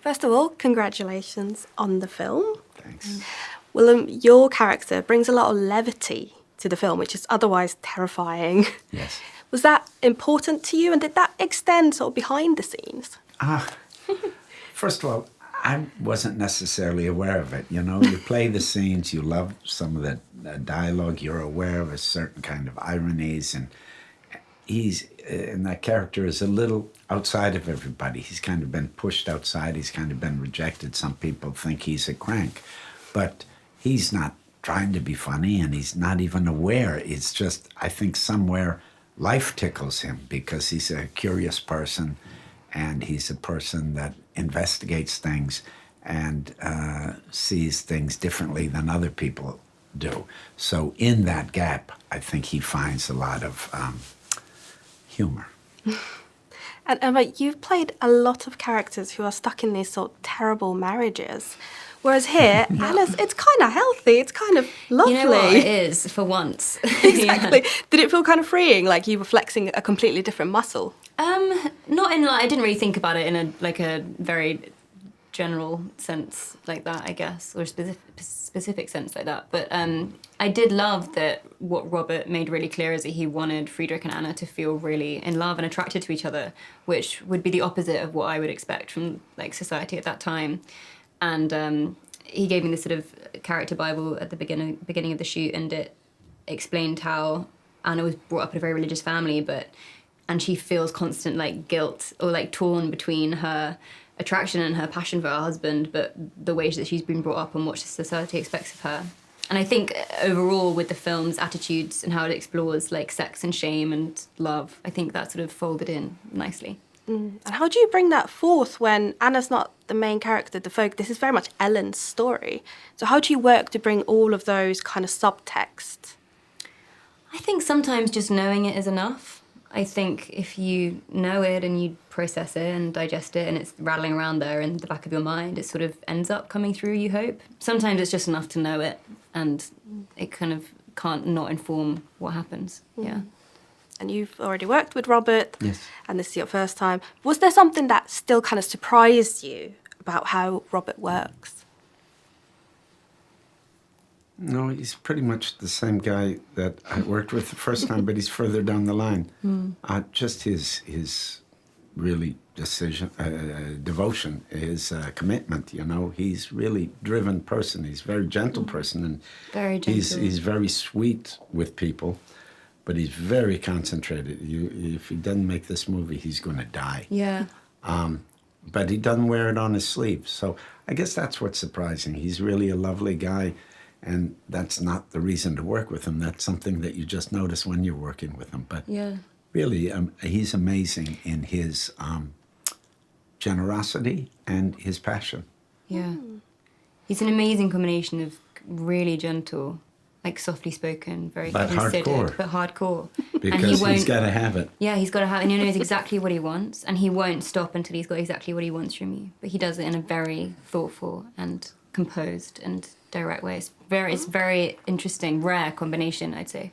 First of all, congratulations on the film. Thanks. Willem, your character brings a lot of levity to the film, which is otherwise terrifying. Yes. Was that important to you, and did that extend sort of behind the scenes? First of all, I wasn't necessarily aware of it. You know, you play the scenes, you love some of the dialogue, you're aware of a certain kind of ironies, and and that character is a little outside of everybody. He's kind of been pushed outside, he's kind of been rejected. Some people think he's a crank, but he's not trying to be funny, and he's not even aware. It's just, I think somewhere life tickles him because he's a curious person, and he's a person that investigates things and sees things differently than other people do. So in that gap, I think he finds a lot of humor. And you've played a lot of characters who are stuck in these sort of terrible marriages. Whereas here, Anna's, it's kind of healthy, it's kind of lovely. You know what, it is, for once. Exactly. Did it feel kind of freeing, like you were flexing a completely different muscle? Not in, like, I didn't really think about it in a very general sense like that, I guess, or a specific sense like that. But I did love that what Robert made really clear is that he wanted Friedrich and Anna to feel really in love and attracted to each other, which would be the opposite of what I would expect from like society at that time. And he gave me this sort of character Bible at the beginning of the shoot, and it explained how Anna was brought up in a very religious family, and she feels constant like guilt or like torn between her attraction and her passion for her husband, but the ways that she's been brought up and what society expects of her. And I think overall with the film's attitudes and how it explores like sex and shame and love, I think that sort of folded in nicely. And how do you bring that forth when Anna's not the main character, Defoe? This is very much Ellen's story. So how do you work to bring all of those kind of subtext? I think sometimes just knowing it is enough. I think if you know it and you process it and digest it and it's rattling around there in the back of your mind, it sort of ends up coming through, you hope. Sometimes it's just enough to know it and it kind of can't not inform what happens, yeah. And you've already worked with Robert, Yes. And this is your first time. Was there something that still kind of surprised you about how Robert works? No, he's pretty much the same guy that I worked with the first time, but he's further down the line. Just his really devotion, his commitment, you know. He's really driven person. He's a very gentle person, and Very gentle. he's very sweet with people, but he's very concentrated. If he doesn't make this movie, he's going to die. Yeah. But he doesn't wear it on his sleeve. So I guess that's what's surprising. He's really a lovely guy, and that's not the reason to work with him. That's something that you just notice when you're working with him. But Yeah. really, he's amazing in his generosity and his passion. Yeah. He's an amazing combination of really gentle, like softly spoken, very But considered, hardcore. but hardcore. Because he's got to have it. Yeah, he's got to have, and he knows exactly what he wants, and he won't stop until he's got exactly what he wants from you. But he does it in a very thoughtful and composed and direct way. It's very interesting, rare combination, I'd say.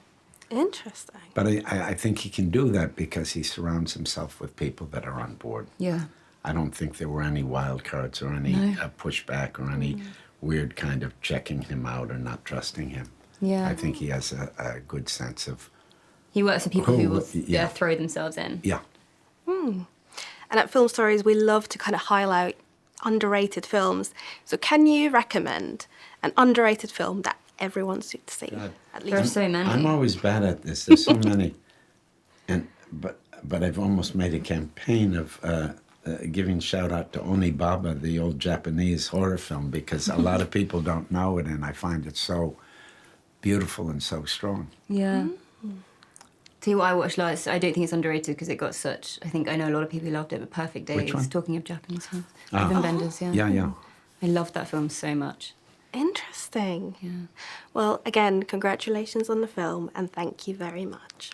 Interesting. But I think he can do that because he surrounds himself with people that are on board. Yeah. I don't think there were any wild cards or any pushback or any weird kind of checking him out or not trusting him. Yeah. I think he has a good sense of... He works with people who will yeah. throw themselves in. Yeah. And at Film Stories, we love to kind of highlight underrated films. So can you recommend an underrated film that everyone should see? God. At There are least. so many. I'm always bad at this. There's so many. But I've almost made a campaign of giving shout out to Onibaba, the old Japanese horror film, because a lot of people don't know it, and I find it so beautiful and so strong. Yeah. Tell you what I watched last, I don't think it's underrated because it got such, I think I know a lot of people who loved it, but Perfect Days. Which one? Talking of Japanese films. Wim Wenders, yeah. Yeah. I loved that film so much. Interesting. Yeah. Well, again, congratulations on the film, and thank you very much.